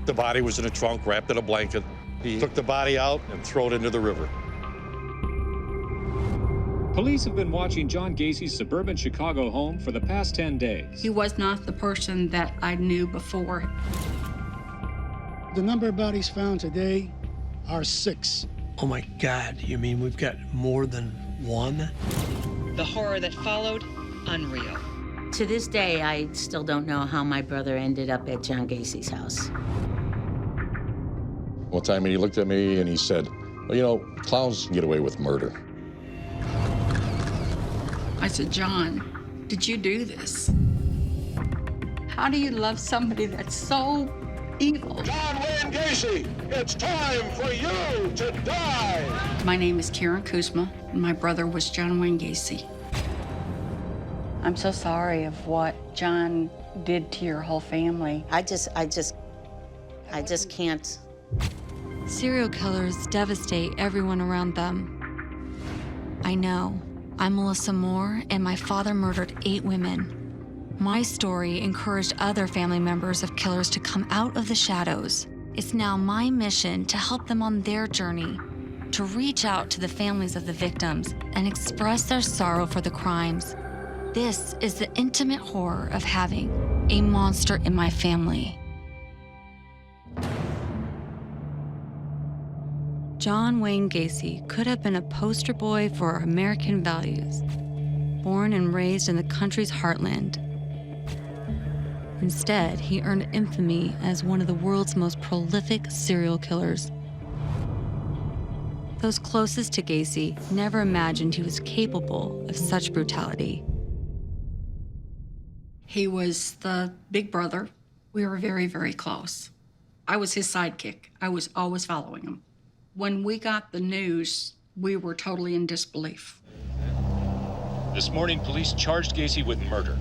The body was in a trunk, wrapped in a blanket. He took the body out and threw it into the river. Police have been watching John Gacy's suburban Chicago home for the past 10 days. He was not the person that I knew before. The number of bodies found today are 6. Oh my God, you mean we've got more than one? The horror that followed, unreal. To this day, I still don't know how my brother ended up at John Gacy's house. One time he looked at me and he said, well, you know, clowns can get away with murder. I said, John, did you do this? How do you love somebody that's so evil? John Wayne Gacy, it's time for you to die! My name is Karen Kuzma, and my brother was John Wayne Gacy. I'm so sorry of what John did to your whole family. I just can't. Serial killers devastate everyone around them. I know. I'm Melissa Moore, and my father murdered 8 women. My story encouraged other family members of killers to come out of the shadows. It's now my mission to help them on their journey, to reach out to the families of the victims and express their sorrow for the crimes. This is the intimate horror of having a monster in my family. John Wayne Gacy could have been a poster boy for American values, born and raised in the country's heartland. Instead, he earned infamy as one of the world's most prolific serial killers. Those closest to Gacy never imagined he was capable of such brutality. He was the big brother. We were very, very close. I was his sidekick. I was always following him. When we got the news, we were totally in disbelief. This morning, police charged Gacy with murder.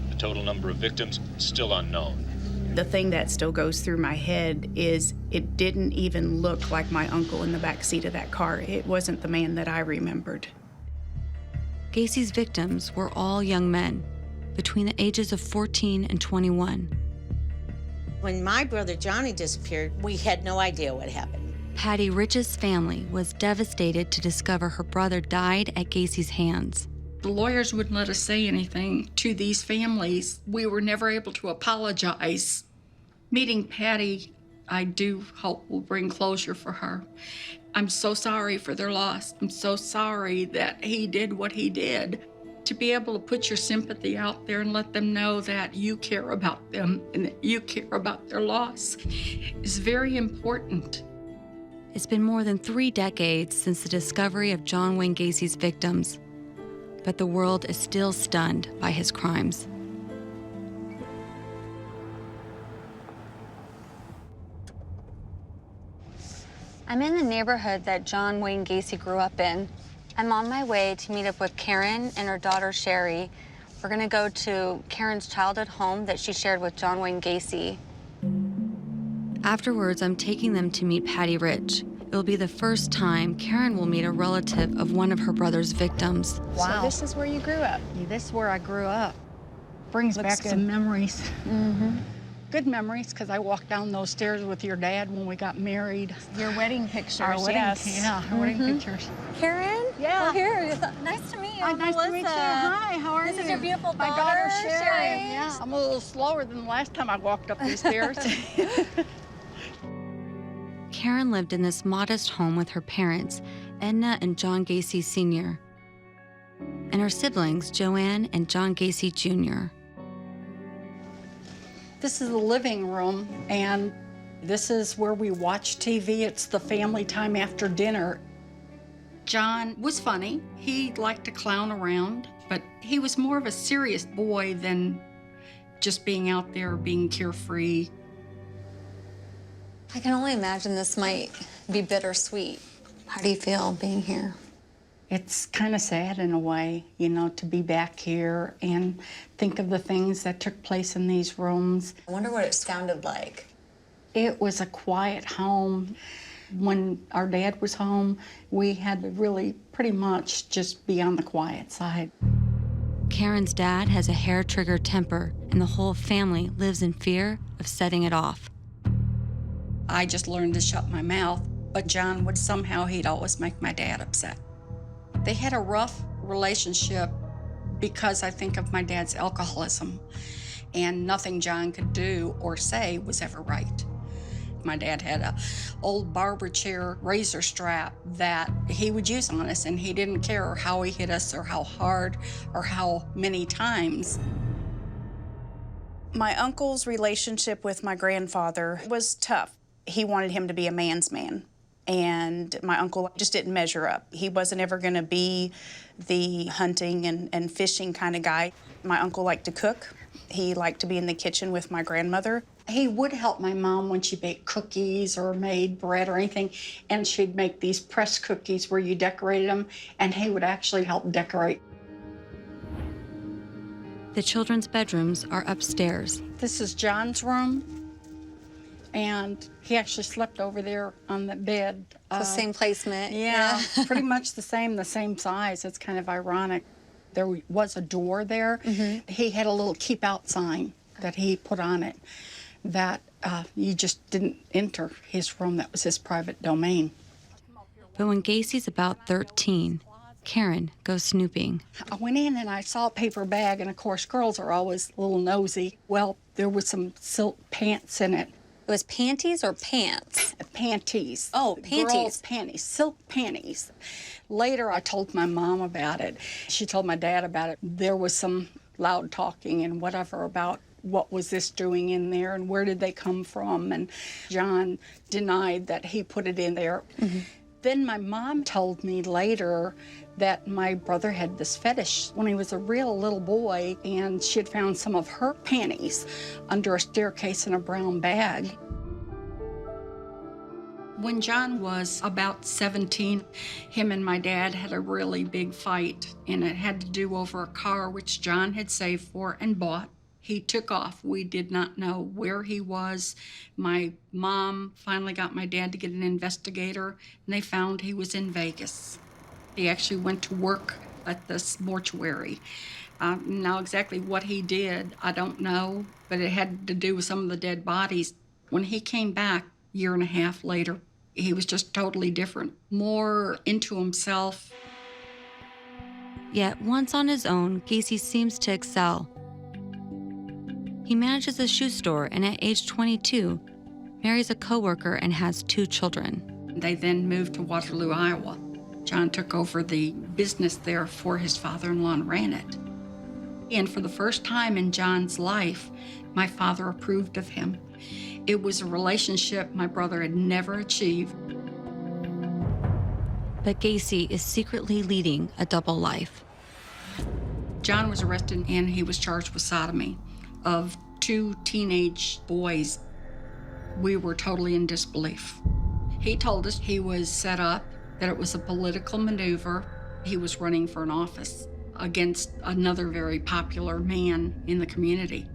The total number of victims still unknown. The thing that still goes through my head is it didn't even look like my uncle in the back seat of that car. It wasn't the man that I remembered. Gacy's victims were all young men, between the ages of 14 and 21. When my brother Johnny disappeared, we had no idea what happened. Patty Rich's family was devastated to discover her brother died at Gacy's hands. The lawyers wouldn't let us say anything to these families. We were never able to apologize. Meeting Patty, I do hope will bring closure for her. I'm so sorry for their loss. I'm so sorry that he did what he did. To be able to put your sympathy out there and let them know that you care about them and that you care about their loss is very important. It's been more than 3 decades since the discovery of John Wayne Gacy's victims, but the world is still stunned by his crimes. I'm in the neighborhood that John Wayne Gacy grew up in. I'm on my way to meet up with Karen and her daughter, Sherry. We're gonna go to Karen's childhood home that she shared with John Wayne Gacy. Afterwards, I'm taking them to meet Patty Rich. It will be the first time Karen will meet a relative of one of her brother's victims. Wow. So this is where you grew up? Yeah, this is where I grew up. Brings back some memories. Mm-hmm. Good memories, because I walked down those stairs with your dad when we got married. Your wedding pictures, Our wedding, yes. Yeah, our wedding pictures. Karen? Yeah. Oh, here. Nice to meet you. Nice to meet you. Hi, how are you? This is your beautiful My daughter, Sherry. Yeah, I'm a little slower than the last time I walked up these stairs. Karen lived in this modest home with her parents, Edna and John Gacy Sr., and her siblings, Joanne and John Gacy Jr. This is the living room, and this is where we watch TV. It's the family time after dinner. John was funny. He liked to clown around, but he was more of a serious boy than just being out there being carefree. I can only imagine this might be bittersweet. How do you feel being here? It's kind of sad in a way, you know, to be back here and think of the things that took place in these rooms. I wonder what it sounded like. It was a quiet home. When our dad was home, we had to really pretty much just be on the quiet side. Karen's dad has a hair-trigger temper, and the whole family lives in fear of setting it off. I just learned to shut my mouth, but John would somehow, he'd always make my dad upset. They had a rough relationship because I think of my dad's alcoholism, and nothing John could do or say was ever right. My dad had a old barber chair razor strap that he would use on us, and he didn't care how he hit us or how hard or how many times. My uncle's relationship with my grandfather was tough. He wanted him to be a man's man, and my uncle just didn't measure up. He wasn't ever going to be the hunting and fishing kind of guy. My uncle liked to cook. He liked to be in the kitchen with my grandmother. He would help my mom when she baked cookies or made bread or anything, and she'd make these pressed cookies where you decorated them, and he would actually help decorate. The children's bedrooms are upstairs. This is John's room, and he actually slept over there on the bed. The same placement. Yeah, pretty much the same size. It's kind of ironic. There was a door there. He had a little keep out sign that he put on it that you just didn't enter his room. That was his private domain. But when Gacy's about 13, Karen goes snooping. I went in and I saw a paper bag, and of course girls are always a little nosy. Well, there was some silk pants in it. It was panties or pants? Panties. Oh, panties. Girls' panties, silk panties. Later, I told my mom about it. She told my dad about it. There was some loud talking and whatever about what was this doing in there and where did they come from. And John denied that he put it in there. Then my mom told me later that my brother had this fetish when he was a real little boy, and she had found some of her panties under a staircase in a brown bag. When John was about 17, him and my dad had a really big fight, and it had to do over a car which John had saved for and bought. He took off. We did not know where he was. My mom finally got my dad to get an investigator, and they found he was in Vegas. He actually went to work at this mortuary. Now, exactly what he did, I don't know, but it had to do with some of the dead bodies. When he came back a year and a half later, he was just totally different, more into himself. Yet, once on his own, Gacy seems to excel. He manages a shoe store, and at age 22, marries a coworker and has 2 children. They then moved to Waterloo, Iowa. John took over the business there for his father-in-law and ran it. And for the first time in John's life, my father approved of him. It was a relationship my brother had never achieved. But Gacy is secretly leading a double life. John was arrested and he was charged with sodomy of 2 teenage boys. We were totally in disbelief. He told us he was set up, that it was a political maneuver. He was running for an office against another very popular man in the community.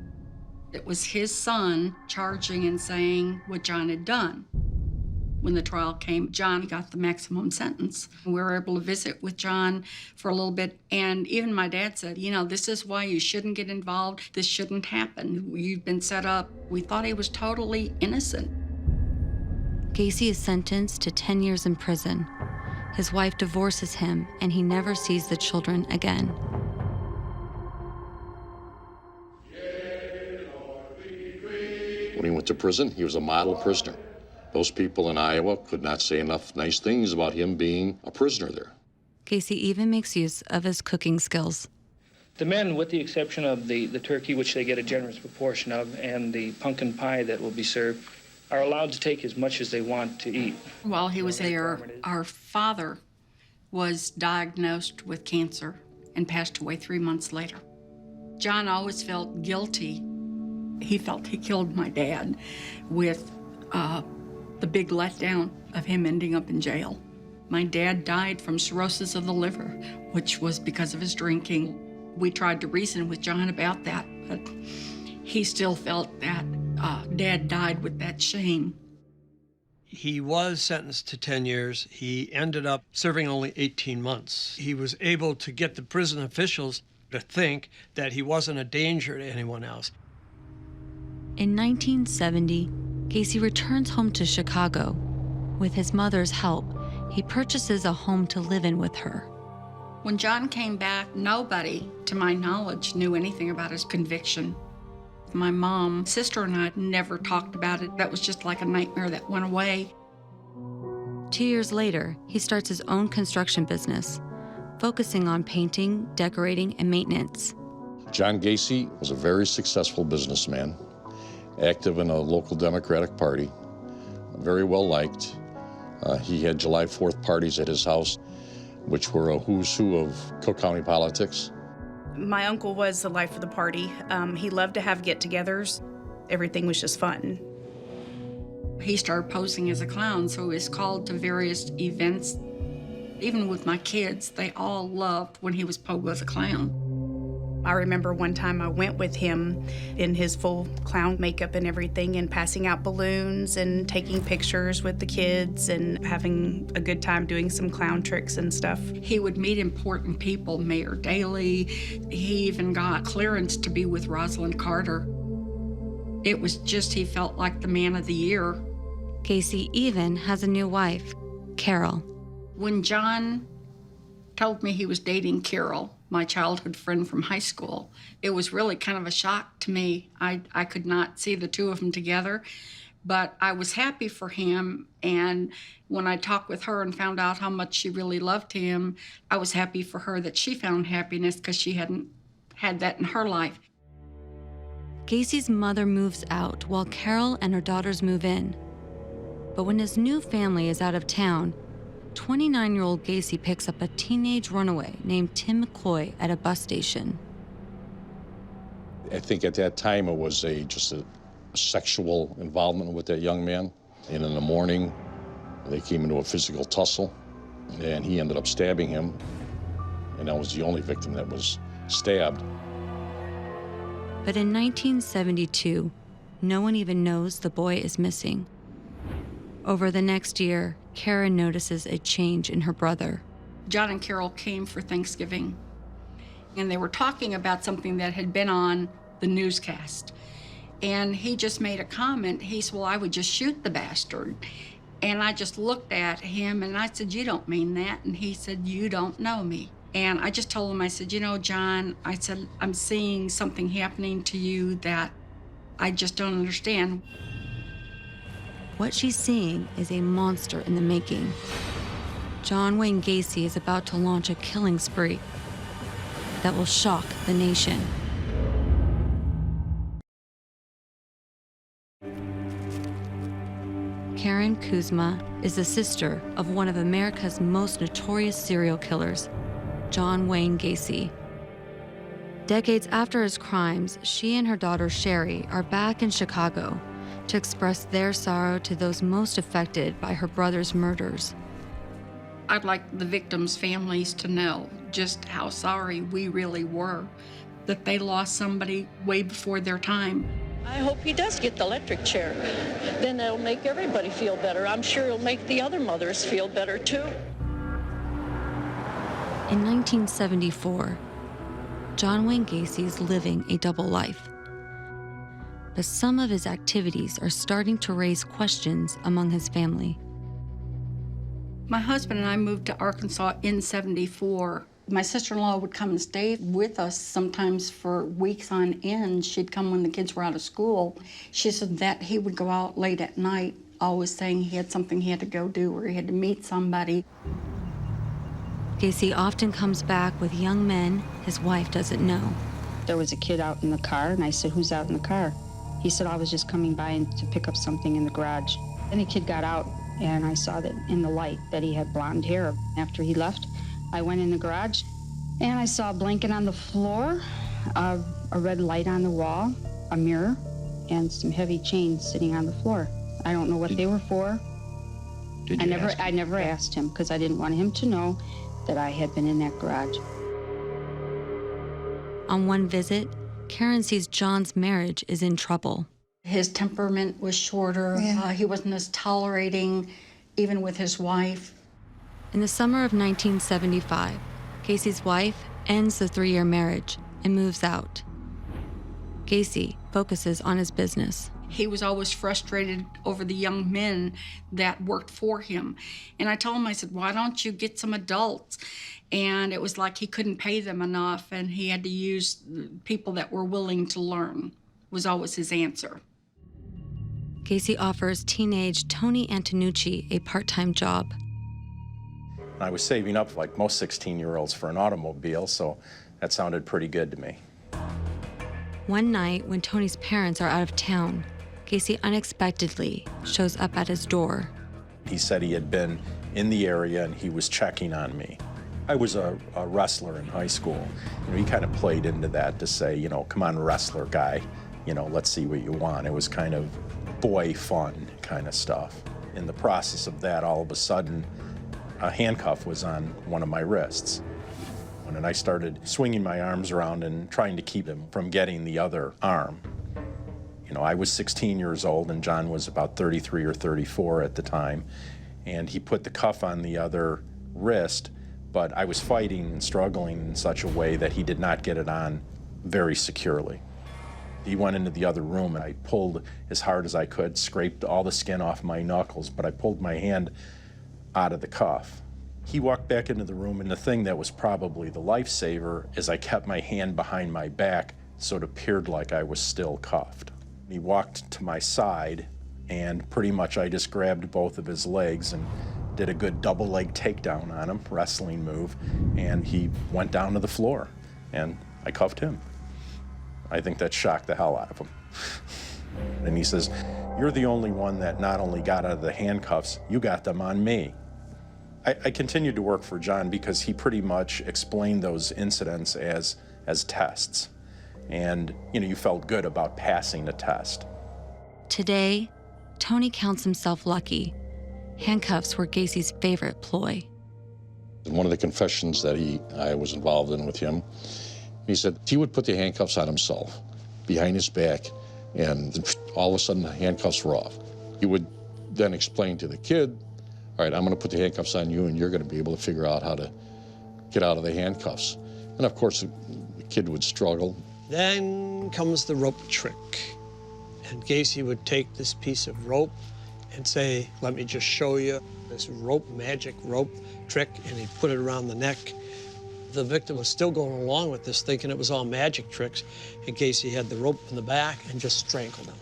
It was his son charging and saying what John had done. When the trial came, John got the maximum sentence. We were able to visit with John for a little bit, and even my dad said, you know, this is why you shouldn't get involved. This shouldn't happen. You've been set up. We thought he was totally innocent. Gacy is sentenced to 10 years in prison. His wife divorces him, and he never sees the children again. When he went to prison, he was a model prisoner. Those people in Iowa could not say enough nice things about him being a prisoner there. Gacy even makes use of his cooking skills. The men, with the exception of the turkey, which they get a generous proportion of, and the pumpkin pie that will be served, are allowed to take as much as they want to eat. While he was there, our father was diagnosed with cancer and passed away 3 months later. John always felt guilty. He felt he killed my dad with the big letdown of him ending up in jail. My dad died from cirrhosis of the liver, which was because of his drinking. We tried to reason with John about that, but he still felt that Dad died with that shame. He was sentenced to 10 years. He ended up serving only 18 months. He was able to get the prison officials to think that he wasn't a danger to anyone else. In 1970, Gacy returns home to Chicago. With his mother's help, he purchases a home to live in with her. When John came back, nobody, to my knowledge, knew anything about his conviction. My mom, sister, and I never talked about it. That was just like a nightmare that went away. 2 years later, he starts his own construction business, focusing on painting, decorating, and maintenance. John Gacy was a very successful businessman, active in a local Democratic Party, very well liked. He had July 4th parties at his house, which were a who's who of Cook County politics. My uncle was the life of the party. He loved to have get-togethers. Everything was just fun. He started posing as a clown, so he was called to various events. Even with my kids, they all loved when he was posed as a clown. I remember one time I went with him in his full clown makeup and everything and passing out balloons and taking pictures with the kids and having a good time doing some clown tricks and stuff. He would meet important people, Mayor Daley. He even got clearance to be with Rosalind Carter. It was just, he felt like the man of the year. Gacy even has a new wife, Carol. When John told me he was dating Carol, my childhood friend from high school, it was really kind of a shock to me. I could not see the two of them together, but I was happy for him. And when I talked with her and found out how much she really loved him, I was happy for her that she found happiness because she hadn't had that in her life. Gacy's mother moves out while Carol and her daughters move in. But when his new family is out of town, 29-year-old Gacy picks up a teenage runaway named Tim McCoy at a bus station. I think at that time it was just a sexual involvement with that young man. And in the morning, they came into a physical tussle, and he ended up stabbing him. And that was the only victim that was stabbed. But in 1972, no one even knows the boy is missing. Over the next year, Karen notices a change in her brother. John and Carol came for Thanksgiving, and they were talking about something that had been on the newscast. And he just made a comment. He said, well, I would just shoot the bastard. And I just looked at him and I said, you don't mean that. And he said, you don't know me. And I just told him, I said, you know, John, I said, I'm seeing something happening to you that I just don't understand. What she's seeing is a monster in the making. John Wayne Gacy is about to launch a killing spree that will shock the nation. Karen Kuzma is the sister of one of America's most notorious serial killers, John Wayne Gacy. Decades after his crimes, she and her daughter Sherry are back in Chicago to express their sorrow to those most affected by her brother's murders. I'd like the victims' families to know just how sorry we really were that they lost somebody way before their time. I hope he does get the electric chair. Then it'll make everybody feel better. I'm sure it'll make the other mothers feel better too. In 1974, John Wayne Gacy is living a double life. But some of his activities are starting to raise questions among his family. My husband and I moved to Arkansas in '74. My sister-in-law would come and stay with us sometimes for weeks on end. She'd come when the kids were out of school. She said that he would go out late at night, always saying he had something he had to go do or he had to meet somebody. Gacy often comes back with young men his wife doesn't know. There was a kid out in the car, and I said, who's out in the car? He said, I was just coming by to pick up something in the garage. Then the kid got out, and I saw that in the light that he had blonde hair. After he left, I went in the garage, and I saw a blanket on the floor, a red light on the wall, a mirror, and some heavy chains sitting on the floor. I don't know what they were for. I never asked him because I didn't want him to know that I had been in that garage. On one visit, Karen sees John's marriage is in trouble. His temperament was shorter. He wasn't as tolerating, even with his wife. In the summer of 1975, Gacy's wife ends the 3-year marriage and moves out. Gacy focuses on his business. He was always frustrated over the young men that worked for him. And I told him, I said, why don't you get some adults? And it was like he couldn't pay them enough, and he had to use people that were willing to learn, was always his answer. Gacy offers teenage Tony Antonucci a part-time job. I was saving up like most 16-year-olds for an automobile, so that sounded pretty good to me. One night, when Tony's parents are out of town, Gacy unexpectedly shows up at his door. He said he had been in the area and he was checking on me. I was a wrestler in high school. He kind of played into that to say, come on, wrestler guy, let's see what you want. It was kind of boy fun kind of stuff. In the process of that, all of a sudden, a handcuff was on one of my wrists. And I started swinging my arms around and trying to keep him from getting the other arm. I was 16 years old and John was about 33 or 34 at the time. And he put the cuff on the other wrist, but I was fighting and struggling in such a way that he did not get it on very securely. He went into the other room and I pulled as hard as I could, scraped all the skin off my knuckles, but I pulled my hand out of the cuff. He walked back into the room, and the thing that was probably the lifesaver is I kept my hand behind my back so it appeared like I was still cuffed. He walked to my side, and pretty much I just grabbed both of his legs and did a good double leg takedown on him, wrestling move, and he went down to the floor, and I cuffed him. I think that shocked the hell out of him. And he says, "You're the only one that not only got out of the handcuffs, you got them on me." I continued to work for John because he pretty much explained those incidents as tests. And, you felt good about passing a test. Today, Tony counts himself lucky. Handcuffs were Gacy's favorite ploy. One of the confessions that I was involved in with him, he said he would put the handcuffs on himself behind his back, and all of a sudden the handcuffs were off. He would then explain to the kid, all right, I'm going to put the handcuffs on you, and you're going to be able to figure out how to get out of the handcuffs. And of course, the kid would struggle. Then comes the rope trick. And Gacy would take this piece of rope and say, let me just show you this magic rope trick, and he'd put it around the neck. The victim was still going along with this, thinking it was all magic tricks, and Gacy had the rope in the back and just strangled him.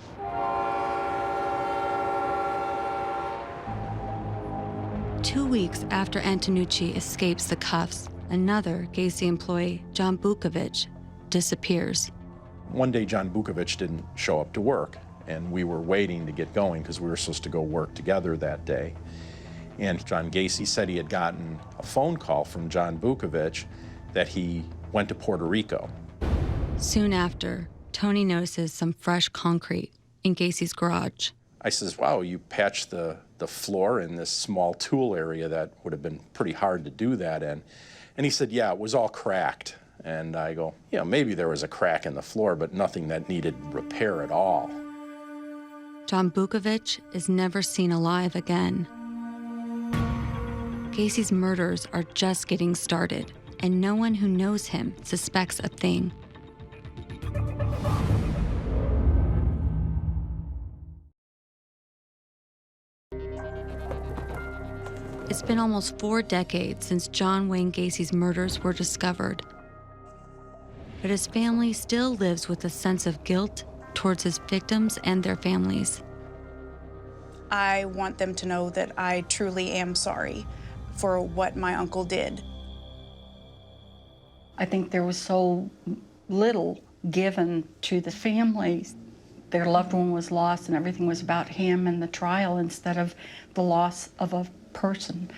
2 weeks after Antonucci escapes the cuffs, another Gacy employee, John Bukovich, disappears. One day, John Bukovich didn't show up to work, and we were waiting to get going because we were supposed to go work together that day. And John Gacy said he had gotten a phone call from John Bukovich that he went to Puerto Rico. Soon after, Tony notices some fresh concrete in Gacy's garage. I says, wow, you patched the floor in this small tool area that would have been pretty hard to do that in. And he said, yeah, it was all cracked. And I go, yeah, maybe there was a crack in the floor, but nothing that needed repair at all. John Bukovich is never seen alive again. Gacy's murders are just getting started, and no one who knows him suspects a thing. It's been almost 4 decades since John Wayne Gacy's murders were discovered. But his family still lives with a sense of guilt towards his victims and their families. I want them to know that I truly am sorry for what my uncle did. I think there was so little given to the families. Their loved one was lost and everything was about him and the trial instead of the loss of a person.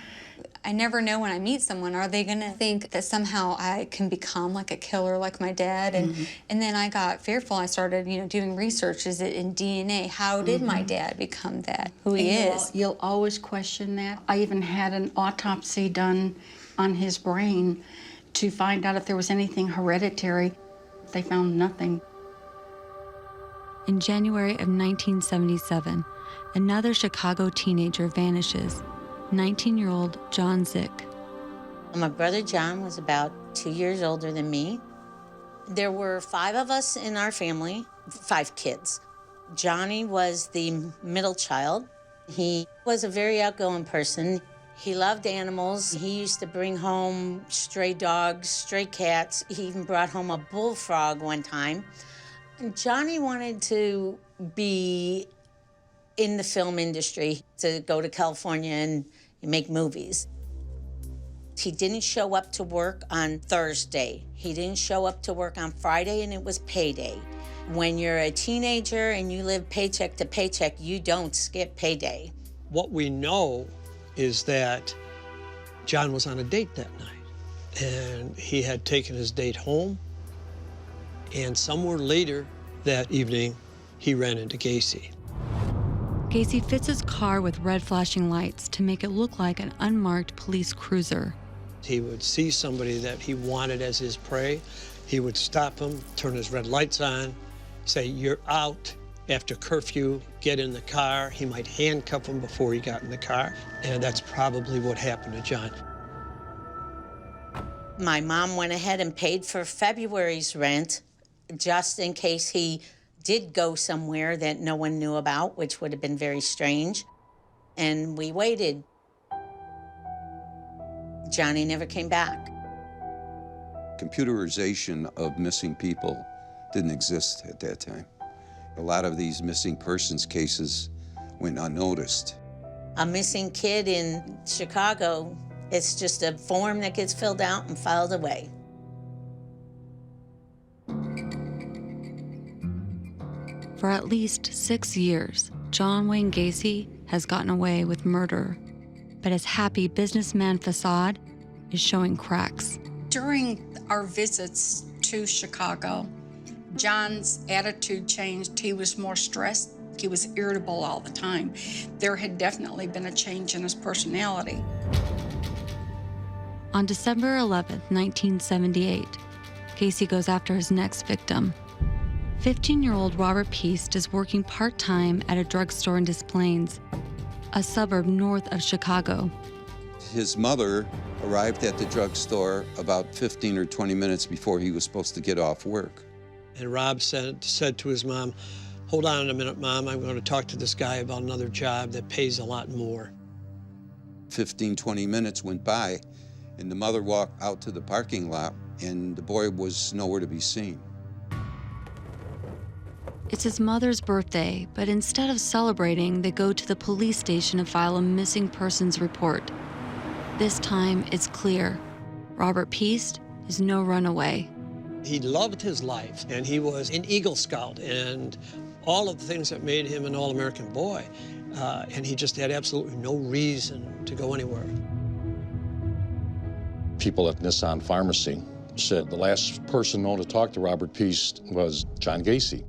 I never know when I meet someone, are they gonna think that somehow I can become like a killer like my dad? And then I got fearful. I started, doing research. Is it in DNA? How did my dad become that, who he is? You'll always question that. I even had an autopsy done on his brain to find out if there was anything hereditary. They found nothing. In January of 1977, another Chicago teenager vanishes. 19-year-old John Zick. My brother John was about 2 years older than me. There were 5 of us in our family, 5 kids. Johnny was the middle child. He was a very outgoing person. He loved animals. He used to bring home stray dogs, stray cats. He even brought home a bullfrog one time. And Johnny wanted to be in the film industry, to go to California and make movies. He didn't show up to work on Thursday. He didn't show up to work on Friday, and it was payday. When you're a teenager and you live paycheck to paycheck, you don't skip payday. What we know is that John was on a date that night, and he had taken his date home, and somewhere later that evening, he ran into Gacy. Gacy fits his car with red flashing lights to make it look like an unmarked police cruiser. He would see somebody that he wanted as his prey. He would stop him, turn his red lights on, say, "You're out after curfew, get in the car." He might handcuff him before he got in the car, and that's probably what happened to John. My mom went ahead and paid for February's rent just in case he did go somewhere that no one knew about, which would have been very strange. And we waited. Johnny never came back. Computerization of missing people didn't exist at that time. A lot of these missing persons cases went unnoticed. A missing kid in Chicago, it's just a form that gets filled out and filed away. For at least 6 years, John Wayne Gacy has gotten away with murder, but his happy businessman facade is showing cracks. During our visits to Chicago, John's attitude changed. He was more stressed. He was irritable all the time. There had definitely been a change in his personality. On December 11th, 1978, Gacy goes after his next victim. 15-year-old Robert Peast is working part-time at a drugstore in Des Plaines, a suburb north of Chicago. His mother arrived at the drugstore about 15 or 20 minutes before he was supposed to get off work. And Rob said to his mom, "Hold on a minute, Mom, I'm going to talk to this guy about another job that pays a lot more." 15, 20 minutes went by, and the mother walked out to the parking lot, and the boy was nowhere to be seen. It's his mother's birthday, but instead of celebrating, they go to the police station to file a missing persons report. This time, it's clear. Robert Peast is no runaway. He loved his life, and he was an Eagle Scout, and all of the things that made him an all-American boy, and he just had absolutely no reason to go anywhere. People at Nissan Pharmacy said the last person known to talk to Robert Peast was John Gacy.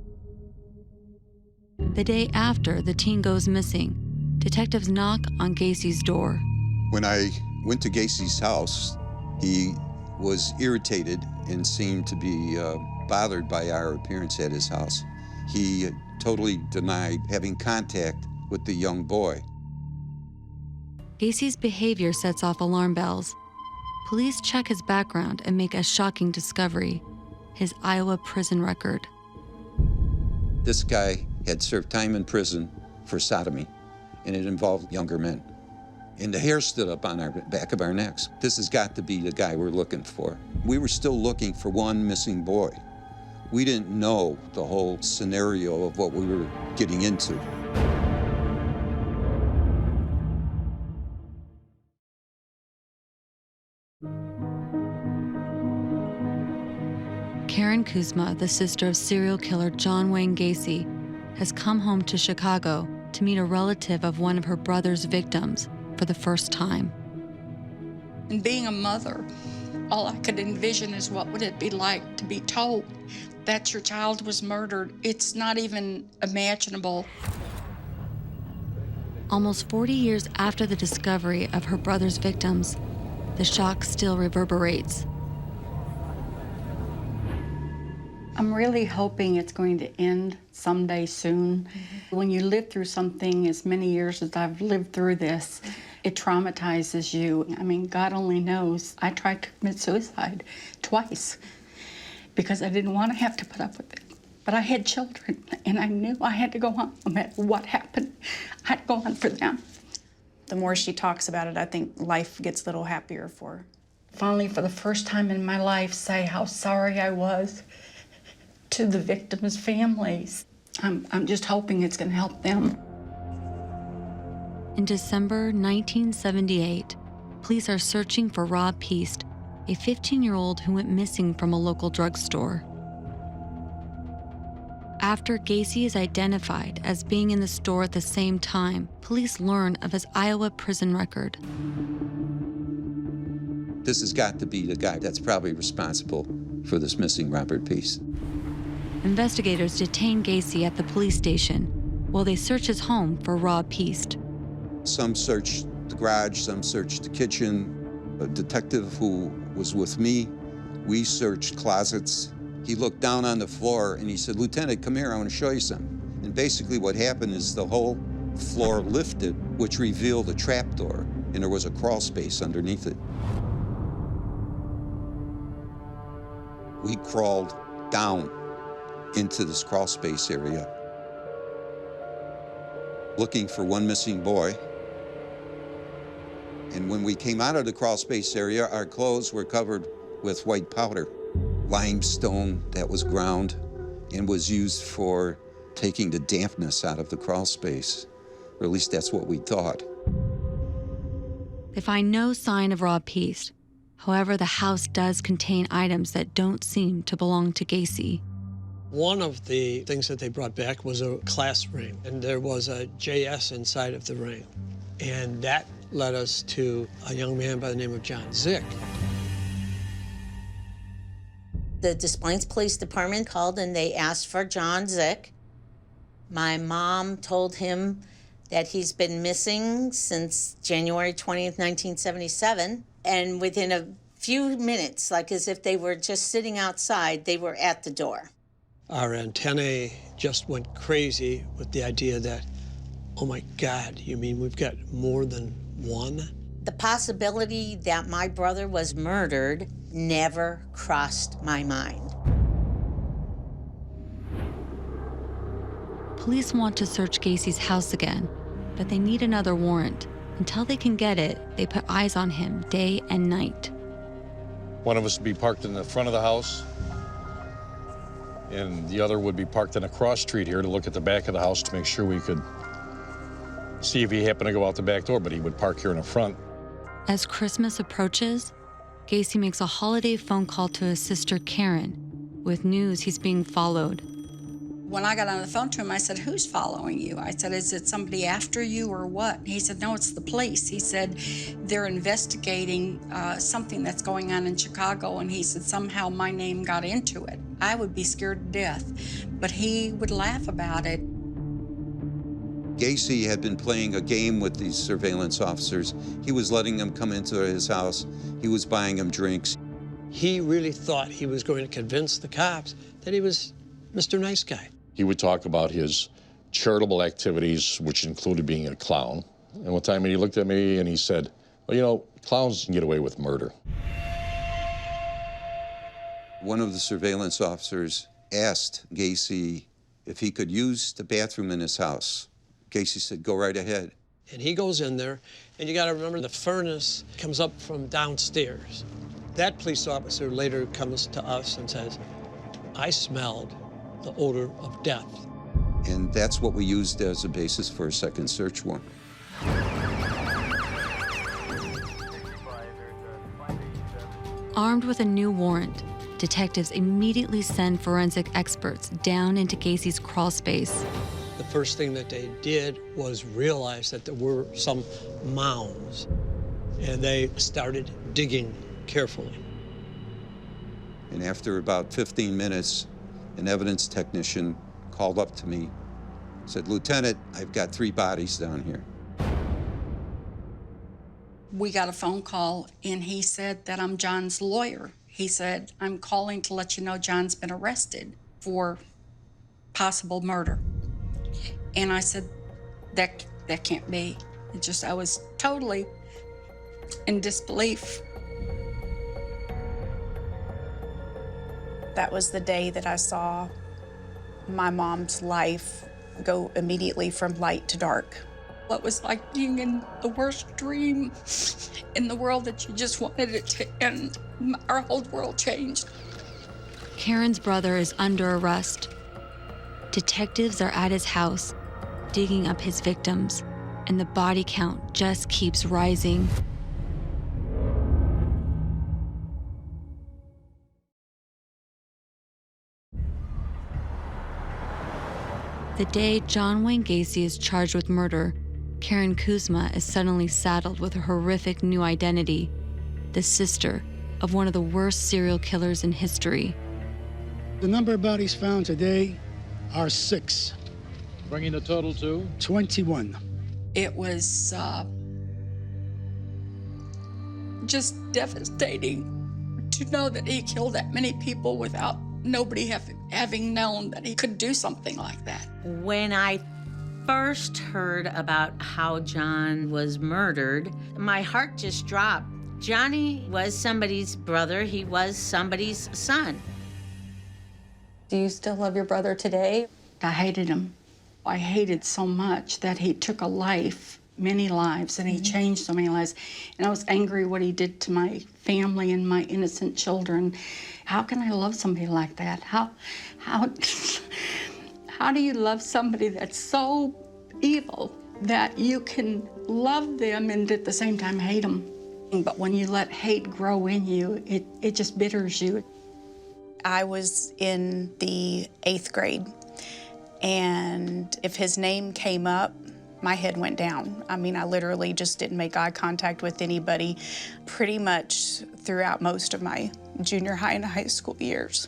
The day after the teen goes missing, detectives knock on Gacy's door. When I went to Gacy's house, he was irritated and seemed to be bothered by our appearance at his house. He totally denied having contact with the young boy. Gacy's behavior sets off alarm bells. Police check his background and make a shocking discovery: his Iowa prison record. This guy had served time in prison for sodomy, and it involved younger men. And the hair stood up on our back of our necks. This has got to be the guy we're looking for. We were still looking for one missing boy. We didn't know the whole scenario of what we were getting into. Karen Kuzma, the sister of serial killer John Wayne Gacy, has come home to Chicago to meet a relative of one of her brother's victims for the first time. And being a mother, all I could envision is what would it be like to be told that your child was murdered. It's not even imaginable. Almost 40 years after the discovery of her brother's victims, the shock still reverberates. I'm really hoping it's going to end someday soon. When you live through something as many years as I've lived through this, it traumatizes you. I mean, God only knows. I tried to commit suicide twice because I didn't want to have to put up with it. But I had children, and I knew I had to go on no matter what happened. I had to go on for them. The more she talks about it, I think life gets a little happier for her. Finally, for the first time in my life, say how sorry I was to the victims' families. I'm just hoping it's going to help them. In December 1978, police are searching for Rob Peast, a 15-year-old who went missing from a local drugstore. After Gacy is identified as being in the store at the same time, police learn of his Iowa prison record. This has got to be the guy that's probably responsible for this missing Robert Peast. Investigators detain Gacy at the police station while they search his home for Rob Peast. Some searched the garage, some searched the kitchen. A detective who was with me, we searched closets. He looked down on the floor and he said, "Lieutenant, come here, I want to show you something." And basically what happened is the whole floor lifted, which revealed a trapdoor, and there was a crawl space underneath it. We crawled down into this crawl space area, looking for one missing boy. And when we came out of the crawl space area, our clothes were covered with white powder, limestone that was ground and was used for taking the dampness out of the crawl space, or at least that's what we thought. They find no sign of Rob Peast. However, the house does contain items that don't seem to belong to Gacy. One of the things that they brought back was a class ring, and there was a JS inside of the ring. And that led us to a young man by the name of John Zick. The Des Plaines Police Department called and they asked for John Zick. My mom told him that he's been missing since January 20th, 1977. And within a few minutes, like as if they were just sitting outside, they were at the door. Our antennae just went crazy with the idea that, oh my God, you mean we've got more than one? The possibility that my brother was murdered never crossed my mind. Police want to search Gacy's house again, but they need another warrant. Until they can get it, they put eyes on him day and night. One of us would be parked in the front of the house, and the other would be parked in a cross street here to look at the back of the house to make sure we could see if he happened to go out the back door, but he would park here in the front. As Christmas approaches, Gacy makes a holiday phone call to his sister Karen with news he's being followed. When I got on the phone to him, I said, "Who's following you?" I said, "Is it somebody after you or what?" He said, "No, it's the police." He said, "They're investigating something that's going on in Chicago," and he said, "Somehow my name got into it." I would be scared to death, but he would laugh about it. Gacy had been playing a game with these surveillance officers. He was letting them come into his house. He was buying them drinks. He really thought he was going to convince the cops that he was Mr. Nice Guy. He would talk about his charitable activities, which included being a clown. And one time he looked at me and he said, "Well, you know, clowns can get away with murder." One of the surveillance officers asked Gacy if he could use the bathroom in his house. Gacy said, "Go right ahead." And he goes in there, and you gotta remember the furnace comes up from downstairs. That police officer later comes to us and says, "I smelled the odor of death." And that's what we used as a basis for a second search warrant. Armed with a new warrant, detectives immediately send forensic experts down into Gacy's crawl space. The first thing that they did was realize that there were some mounds, and they started digging carefully. And after about 15 minutes, an evidence technician called up to me, said, "Lieutenant, I've got 3 bodies down here." We got a phone call, and he said that I'm John's lawyer. He said, "I'm calling to let you know John's been arrested for possible murder." And I said, that can't be. I was totally in disbelief. That was the day that I saw my mom's life go immediately from light to dark. It was like being in the worst dream in the world that you just wanted it to end. Our whole world changed. Karen's brother is under arrest. Detectives are at his house, digging up his victims, and the body count just keeps rising. The day John Wayne Gacy is charged with murder, Karen Kuzma is suddenly saddled with a horrific new identity, the sister of one of the worst serial killers in history. The number of bodies found today are 6. Bringing the total to? 21. It was just devastating to know that he killed that many people without nobody having known that he could do something like that. When I first heard about how John was murdered, my heart just dropped. Johnny was somebody's brother. He was somebody's son. Do you still love your brother today? I hated him. I hated so much that he took a life, many lives, and he changed so many lives. And I was angry what he did to my family and my innocent children. How can I love somebody like that? How do you love somebody that's so evil that you can love them and at the same time hate them? But when you let hate grow in you, it just bitters you. I was in the 8th grade, and if his name came up, my head went down. I mean, I literally just didn't make eye contact with anybody pretty much throughout most of my junior high and high school years.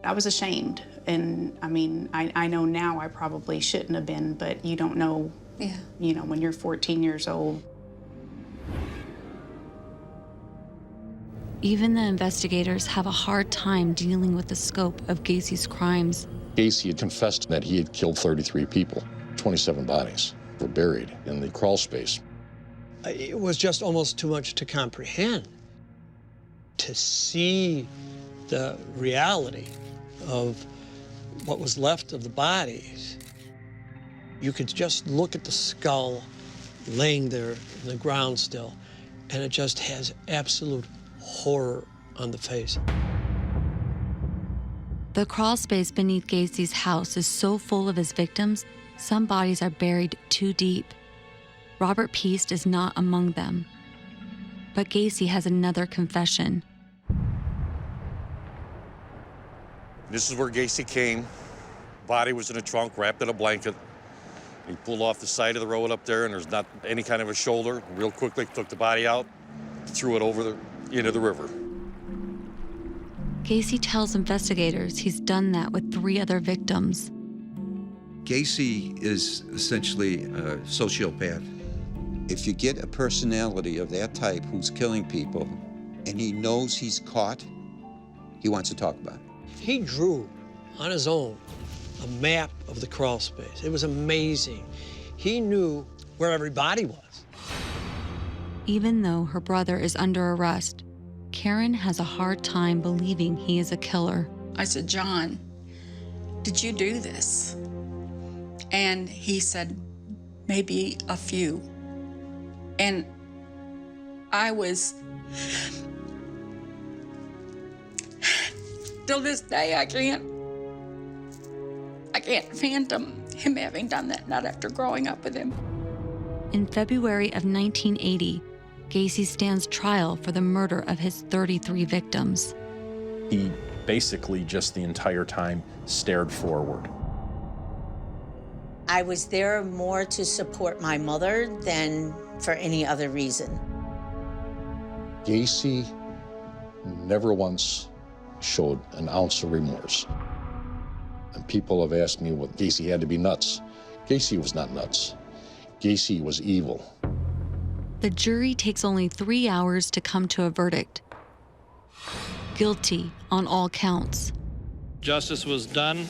I was ashamed, and I mean, I know now I probably shouldn't have been, but you don't know, you know, when you're 14 years old. Even the investigators have a hard time dealing with the scope of Gacy's crimes. Gacy had confessed that he had killed 33 people. 27 bodies were buried in the crawl space. It was just almost too much to comprehend. To see the reality of what was left of the bodies, you could just look at the skull laying there in the ground still, and it just has absolute horror on the face. The crawl space beneath Gacy's house is so full of his victims, some bodies are buried too deep. Robert Piest is not among them. But Gacy has another confession. This is where Gacy came. Body was in a trunk, wrapped in a blanket. He pulled off the side of the road up there, and there's not any kind of a shoulder. Real quickly took the body out, threw it over into the river. Gacy tells investigators he's done that with 3 other victims. Gacy is essentially a sociopath. If you get a personality of that type who's killing people and he knows he's caught, he wants to talk about it. He drew on his own a map of the crawl space. It was amazing. He knew where every body was. Even though her brother is under arrest, Karen has a hard time believing he is a killer. I said, John, did you do this? And he said, maybe a few. And I was, till this day, I can't phantom him having done that, not after growing up with him. In February of 1980, Gacy stands trial for the murder of his 33 victims. He basically just the entire time stared forward. I was there more to support my mother than for any other reason. Gacy never once showed an ounce of remorse. And people have asked me, well, Gacy had to be nuts. Gacy was not nuts. Gacy was evil. The jury takes only 3 hours to come to a verdict. Guilty on all counts. Justice was done.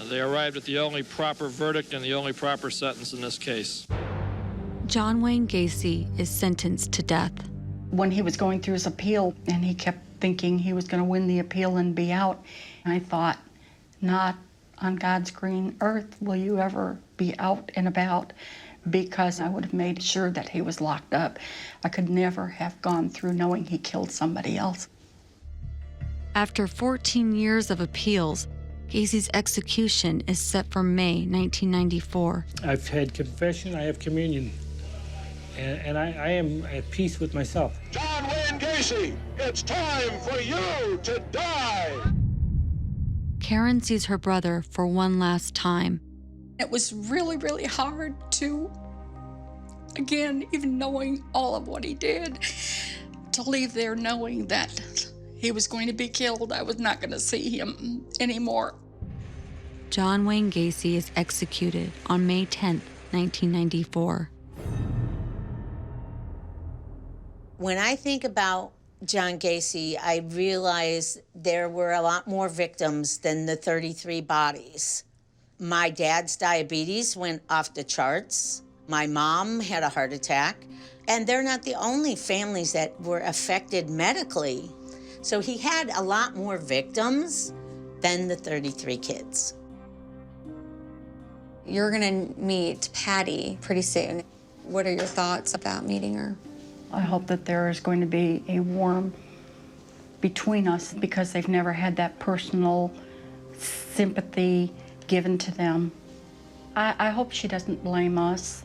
They arrived at the only proper verdict and the only proper sentence in this case. John Wayne Gacy is sentenced to death. When he was going through his appeal and he kept thinking he was going to win the appeal and be out. And I thought, not on God's green earth will you ever be out and about, because I would have made sure that he was locked up. I could never have gone through knowing he killed somebody else. After 14 years of appeals, Gacy's execution is set for May 1994. I've had confession, I have communion, and I am at peace with myself. John Wayne Gacy, it's time for you to die! Karen sees her brother for one last time. It was really, really hard to, again, even knowing all of what he did, to leave there knowing that he was going to be killed. I was not going to see him anymore. John Wayne Gacy is executed on May 10, 1994. When I think about John Gacy, I realize there were a lot more victims than the 33 bodies. My dad's diabetes went off the charts. My mom had a heart attack. And they're not the only families that were affected medically. So he had a lot more victims than the 33 kids. You're gonna meet Patty pretty soon. What are your thoughts about meeting her? I hope that there is going to be a warmth between us, because they've never had that personal sympathy given to them. I hope she doesn't blame us.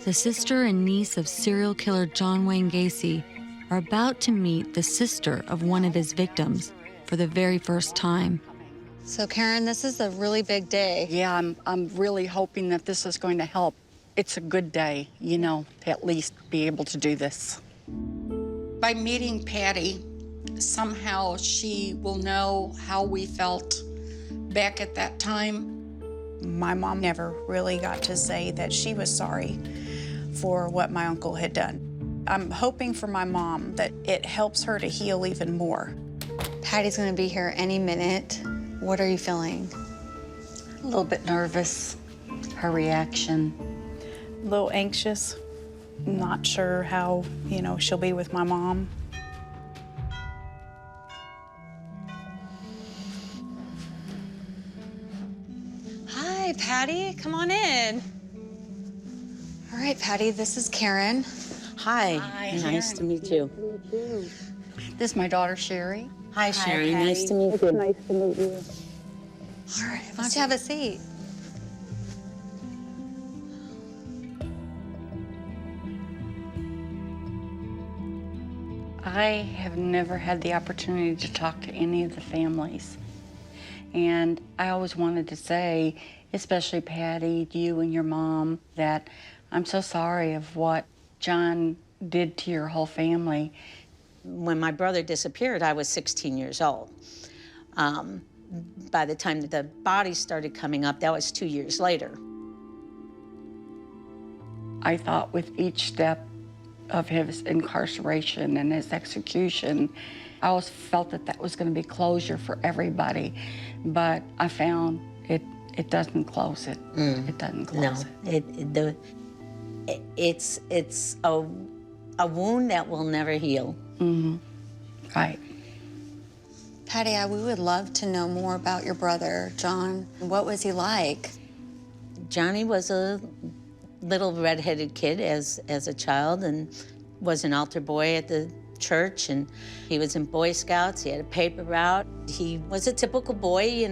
The sister and niece of serial killer John Wayne Gacy are about to meet the sister of one of his victims for the very first time. So Karen, this is a really big day. Yeah, I'm really hoping that this is going to help. It's a good day, you know, to at least be able to do this. By meeting Patty, somehow she will know how we felt back at that time. My mom never really got to say that she was sorry for what my uncle had done. I'm hoping for my mom that it helps her to heal even more. Patty's gonna be here any minute. What are you feeling? A little bit nervous, her reaction. A little anxious, not sure how, she'll be with my mom. Hi, Patty, come on in. All right, Patty, this is Karen. Hi, Hi, nice Karen. to meet you. This is my daughter, Sherry. Hi, Sherry, Patty. nice to meet you. Nice to meet you. All right, why don't you have a seat? I have never had the opportunity to talk to any of the families. And I always wanted to say, especially Patty, you and your mom, that I'm so sorry of what John did to your whole family. When my brother disappeared, I was 16 years old. By the time that the bodies started coming up, that was 2 years later. I thought with each step of his incarceration and his execution, I always felt that that was going to be closure for everybody. But I found it doesn't close it. It doesn't close it. It's a wound that will never heal. Mm-hmm. Right. Patty, we would love to know more about your brother, John. What was he like? Johnny was a little redheaded kid as a child, and was an altar boy at the church, and he was in Boy Scouts. He had a paper route. He was a typical boy,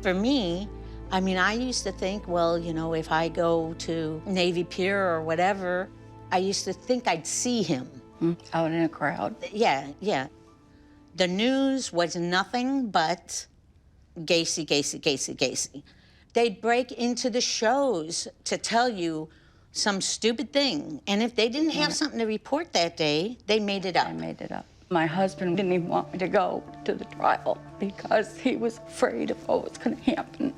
For me, I used to think, well, if I go to Navy Pier or whatever, I used to think I'd see him. Out in a crowd. Yeah. The news was nothing but Gacy, Gacy, Gacy, Gacy. They'd break into the shows to tell you some stupid thing. And if they didn't have something to report that day, they made it up. They made it up. My husband didn't even want me to go to the trial because he was afraid of what was going to happen.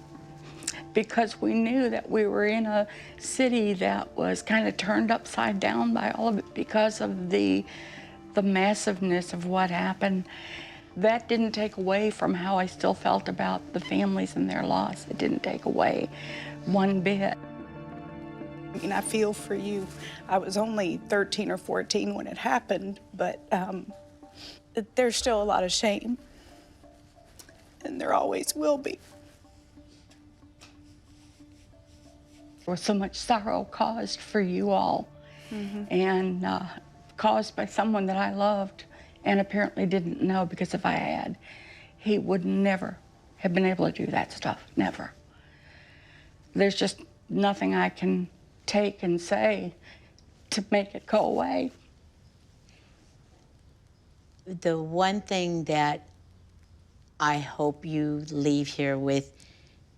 Because we knew that we were in a city that was kind of turned upside down by all of it because of the massiveness of what happened. That didn't take away from how I still felt about the families and their loss. It didn't take away one bit. I mean, I feel for you. I was only 13 or 14 when it happened, but there's still a lot of shame, and there always will be. There was so much sorrow caused for you all, and caused by someone that I loved and apparently didn't know, because if I had, he would never have been able to do that stuff, never. There's just nothing I can take and say to make it go away. The one thing that I hope you leave here with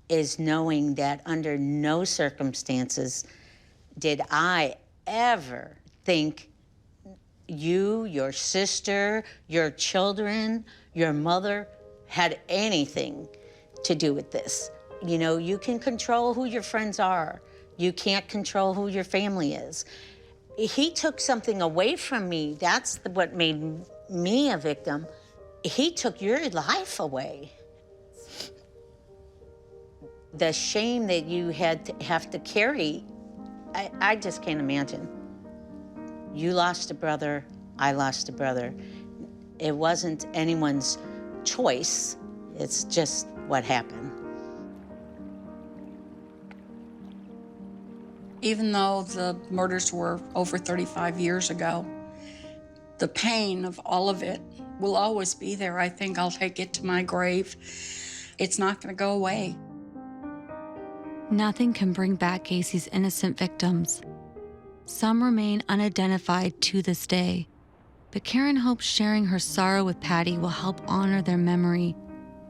is knowing that under no circumstances did I ever think you, your sister, your children, your mother had anything to do with this. You know, you can control who your friends are. You can't control who your family is. He took something away from me. That's what made me a victim. He took your life away. The shame that you have to carry, I just can't imagine. You lost a brother, I lost a brother. It wasn't anyone's choice. It's just what happened. Even though the murders were over 35 years ago, the pain of all of it will always be there. I think I'll take it to my grave. It's not going to go away. Nothing can bring back Gacy's innocent victims. Some remain unidentified to this day, but Karen hopes sharing her sorrow with Patty will help honor their memory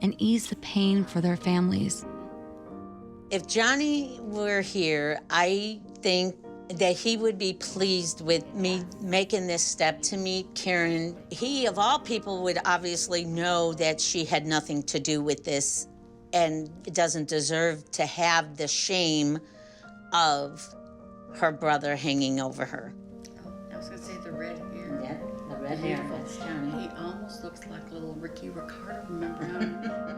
and ease the pain for their families. If Johnny were here, I think that he would be pleased with me making this step to meet Karen. He, of all people, would obviously know that she had nothing to do with this and doesn't deserve to have the shame of her brother hanging over her. I was going to say the red hair. Yeah, the red hair, that's Johnny. He almost looks like little Ricky Ricardo, remember him?